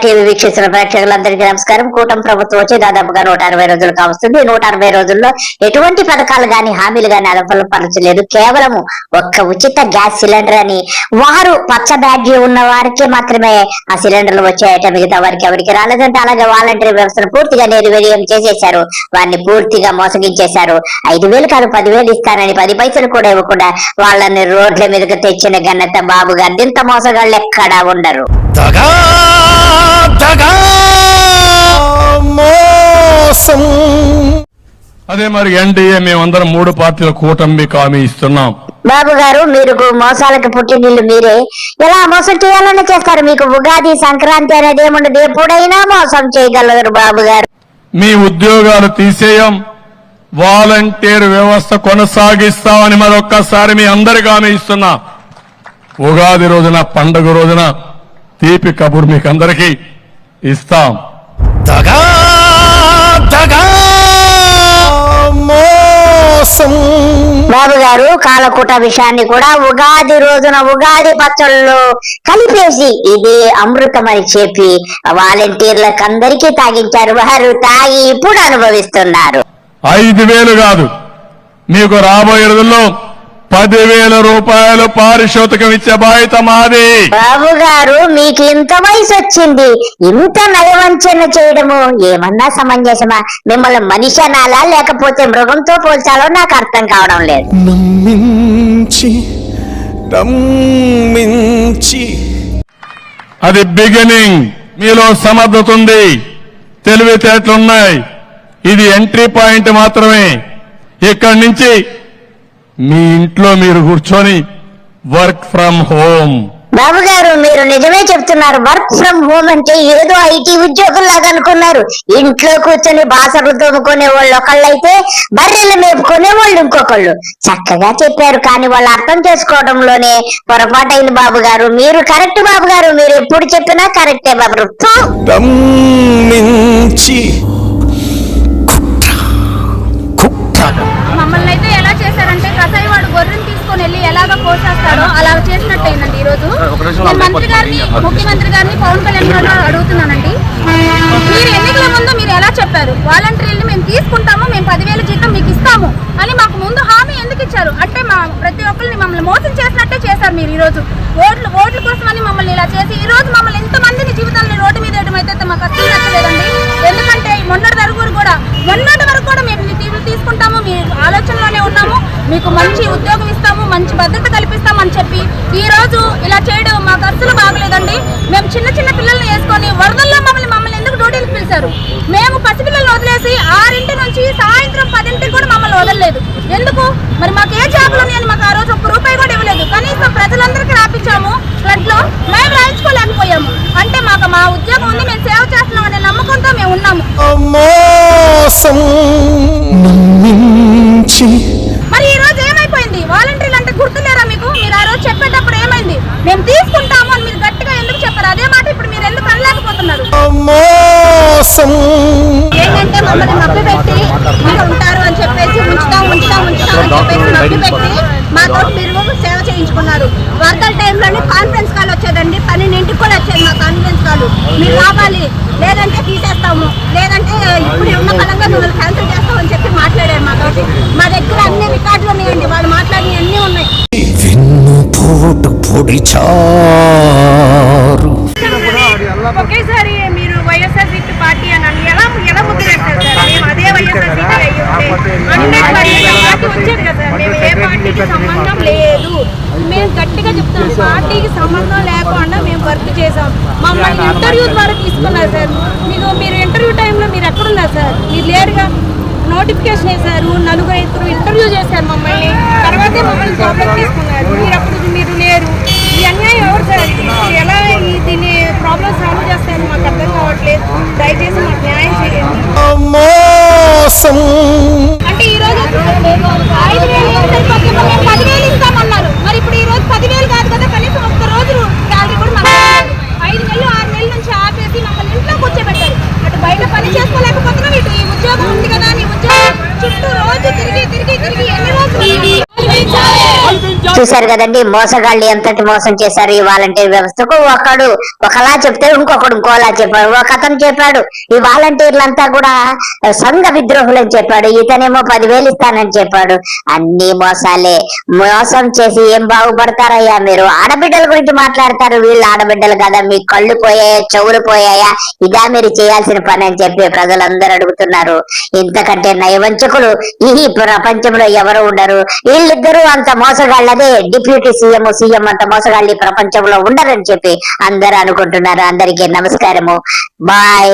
TV వీక్షిస్తున్న ప్రేక్షకులందరికీ నమస్కారం. కూటమి ప్రభుత్వం వచ్చి దాదాపుగా 160 రోజులు కావస్తుంది. 160 రోజుల్లో ఎటువంటి పథకాలు గాని హామీలు గాని అమలు పరచలేదు. కేవలం ఒక్క ఉచిత గ్యాస్ సిలిండర్ అని వారు పచ్చ బ్యాడ్జీ ఉన్న వారికి మాత్రమే ఆ సిలిండర్లు వచ్చాయట, మిగతా వారికి ఎవరికి రాలేదంటే. అలాగే వాలంటీర్ వ్యవస్థను పూర్తిగా నిర్వీర్యం చేసేశారు, వారిని పూర్తిగా మోసగించేశారు. 5,000 కాదు 10,000 ఇస్తానని 10 పైసలు కూడా ఇవ్వకుండా వాళ్ళని రోడ్ల మీదకి తెచ్చిన ఘనత బాబు గారు. ఇంత మోసగాళ్ళు ఎక్కడా ఉండరు. అదే మరి ఎన్డీఏ మేమందరం 3 పార్టీల కూటమి హామీ ఇస్తున్నాం. బాబు గారు, మీరు మోసాలకు పుట్టినిల్లు మీరే. ఎలా మోసం చేయాలని చేస్తారు? మీకు ఉగాది సంక్రాంతి అనేది ఏముండదు, ఎప్పుడైనా మోసం చేయగలరు బాబు గారు. మీ ఉద్యోగాలు తీసేయం, వాలంటీర్ వ్యవస్థ కొనసాగిస్తామని మరొక్కసారి మీ అందరికీ హామీ ఇస్తున్నా. ఉగాది రోజున, పండుగ రోజున తీపి కబురు మీకు అందరికీ ఇస్తాం. బాబు గారు, కాలకూట విషయాన్ని కూడా ఉగాది రోజున ఉగాది పచ్చళ్ళు కలిపేసి ఇది అమృతం అని చెప్పి వాలంటీర్లకు అందరికీ తాగించారు. వారు తాగి ఇప్పుడు అనుభవిస్తున్నారు. 5,000 కాదు, మీకు రాబోయే రోజుల్లో 10,000 రూపాయలు పారితోషికం ఇచ్చే బాధ్యత మాది. బాబు గారు, మీకు ఇంత వయసు వచ్చింది, ఇంత నయవంచన చేయడము ఏమన్నా సమంజసమా? మిమ్మల్ని మనిషి అనాలా లేకపోతే మృగంతో పోల్చాలో నాకు అర్థం కావడం లేదు. అది బిగినింగ్. మీలో సమర్థత ఉంది, తెలివితేటలున్నాయి. ఇది ఎంట్రీ పాయింట్ మాత్రమే. ఇక్కడి నుంచి మీ ఇంట్లో మీరు కూర్చొని వర్క్ ఫ్రం హోమ్. బాబు గారు, మీరు నిజమే చెప్తున్నారు. వర్క్ ఫ్రం హోమ్ అంటే ఏదో ఐటీ ఉద్యోగుల్లాగా అనుకున్నారు. ఇంట్లో కూర్చొని బాసర్లు తోముకునే వాళ్ళు ఒకళ్ళైతే బర్రెలు మేపుకునే వాళ్ళు ఇంకొకళ్ళు. చక్కగా చెప్పారు, కానీ వాళ్ళు అర్థం చేసుకోవడంలోనే పొరపాటైంది బాబు గారు. మీరు కరెక్ట్ బాబు గారు, మీరు ఎప్పుడు చెప్పినా కరెక్టే బాబు. మమ్మల్ని అయితే ఎలా చేశారంటే, కసాయి వాడు గొర్రెని తీసుకొని వెళ్ళి ఎలాగ కోసేస్తాడో అలా చేసినట్టయిందండి. ఈ రోజు నేను మంత్రి గారిని, ముఖ్యమంత్రి గారిని, పవన్ కళ్యాణ్ గారిని అడుగుతున్నానండి. మీరు ఎన్నికల ముందు మీరు ఎలా చెప్పారు, వాలంటీర్లు మేము తీసుకుంటాము, మేము 10,000 జీతం మీకు ఇస్తాము అని మాకు ముందు హామీ ఎందుకు ఇచ్చారు? అంటే ప్రతి ఒక్కరిని మమ్మల్ని మోసం చేసినట్టే చేశారు మీరు. ఈ రోజు ఓట్ల కోసమని మమ్మల్ని ఇలా చేసి ఈ రోజు మమ్మల్ని ఎంతమందిని జీవితాన్ని రోడ్డు మీద వేయడం అయితే మాకు అస్సలు నచ్చలేదండి. ఎందుకంటే మొన్నటి వరకు కూడా మేము తీసుకుంటాము, మీ ఆలోచనలోనే ఉన్నాము, మీకు మంచి ఉద్యోగం ఇస్తాము, మంచి భద్రత కల్పిస్తామని చెప్పి ఈ రోజు ఇలా చేయడం మాకు అస్సలు బాగలేదండి. మేము చిన్న చిన్న పిల్లల్ని వేసుకొని వరదల్లో మమ్మల్ని ఎందుకు డ్యూటీలకు పిలిచారు? మేము పసిపిల్లల్ని వదిలేసి 6 నుంచి సాయంత్రం 10 కూడా మమ్మల్ని వదలలేదు. ఎందుకు మరి? మాకు ఏ జాబులు ఉన్నాయని మాకు ఆ రోజు 1 రూపాయి కూడా ఇవ్వలేదు. కనీసం ప్రజలందరికీ రాపించాము, ఫ్లడ్ లో మేము రాయించుకోలేకపోయాము. అంటే మాకు మా ఉద్యోగం ఉంది, మేము సేవ చేస్తున్నాం అనే నమ్మకంతో మేము ఉన్నాము. మరి ఈ రోజు ఏమైపోయింది? వాలంటీర్లు అంటే గుర్తులేరా మీకు? మీరు ఆ రోజు చెప్పేటప్పుడు ఏమైంది? మేము తీసుకుంటాము అని మీరు గట్టిగా ఎందుకు చెప్పారు? అదే మాట ఇప్పుడు మీరు ఎందుకు అనలేకపోతున్నారు? ఏంటంటే మమ్మల్ని మభ్యపెట్టి మీరు ఉంటారు అని చెప్పేసి ఉంచుతాం అని చెప్పేసి మభ్యపెట్టి మాతో మీరు సేవ చేయించుకున్నారు. వర్కల్ టైంలోనే కాన్ఫరెన్స్ కాల్ వచ్చేదండి, 12ంటికి కూడా వచ్చేది మా కాన్ఫరెన్స్ కాల్. మీరు రావాలి, లేదంటే తీసేస్తాము, లేదంటే ఇప్పుడు ఉన్న కాలంగా మిమ్మల్ని క్యాన్సిల్ చేస్తామని చెప్పి మాట్లాడారు మాతోటి. మా దగ్గర అన్ని రికార్డులు ఉన్నాయండి, వాళ్ళు మాట్లాడిన అన్ని ఉన్నాయి. ఒకేసారి మీరు వైఎస్ఆర్సీపీ పార్టీ అని ఎలా ముద్ర వేస్తారు సార్? మేము అదే వైఎస్ఆర్సీపీ అయ్యి ఉంటే వచ్చేది కదా సార్. మేము ఏ పార్టీకి సంబంధం లేదు, మేము గట్టిగా చెప్తాం, పార్టీకి సంబంధం లేకుండా మేము వర్క్ చేసాం. మమ్మల్ని ఇంటర్వ్యూ ద్వారా తీసుకున్నారు సార్. మీరు ఇంటర్వ్యూ టైంలో మీరు ఎక్కడున్నారు సార్? మీరు లేరుగా. నోటిఫికేషన్ వేశారు, 4-5 ఇంటర్వ్యూ చేశారు మమ్మల్ని, తర్వాతే మమ్మల్ని జాబ్లోకి తీసుకున్నారు. మీరు లేరు. ఈ అన్యాయం ఎవరు సార్? ఎలా దీన్ని ప్రాబ్లమ్ సాల్వ్ చేస్తారు మాకు అర్థం కావట్లేదు. దయచేసి మాకు న్యాయం చేయండి. అంటే ఈ రోజు 10,000 ఇస్తామన్నారు. మరి ఇప్పుడు ఈ రోజు 10,000 కాదు కదా, కనీసం 1 రోజు శాలరీ కూడా మాకు 5 నెలలు 6 నెలల నుంచి ఆపేసి మమ్మల్ని ఇంట్లో కూర్చోబెట్టారు. అటు బయట పని చేసుకోలేకపోతున్నాం, ఇటు ఈ ఉద్యోగం ఉంది కదా అని ఉద్యోగం చుట్టూ రోజు తిరిగి ఎన్ని రోజులు చూశారు కదండి మోసగాళ్ళు ఎంతటి మోసం చేశారు ఈ వాలంటీర్ వ్యవస్థకు. ఒకడు ఒకలా చెప్తే ఇంకొకడు ఇంకోలా చెప్పాడు. ఒక అతను చెప్పాడు ఈ వాలంటీర్లంతా కూడా సంఘ విద్రోహులని చెప్పాడు. ఇతనేమో 10,000 ఇస్తానని చెప్పాడు. అన్ని మోసాలే. మోసం చేసి ఏం బాగుపడతారయ్యా మీరు? ఆడబిడ్డల గురించి మాట్లాడతారు. వీళ్ళు ఆడబిడ్డలు కదా, మీ కళ్ళు పోయాయా, చెవులు పోయాయా? ఇదా మీరు చేయాల్సిన పని అని చెప్పి ప్రజలందరూ అడుగుతున్నారు. ఇంతకంటే నయవంచకులు ఈ ప్రపంచంలో ఎవరు ఉండరు. వీళ్ళిద్దరూ అంత మోసగాళ్ళదే. డిప్యూటీ సీఎం అంత మోసగాళ్ళు ఈ ప్రపంచంలో ఉండరని చెప్పి అందరూ అనుకుంటున్నారు. అందరికీ నమస్కారము. బాయ్.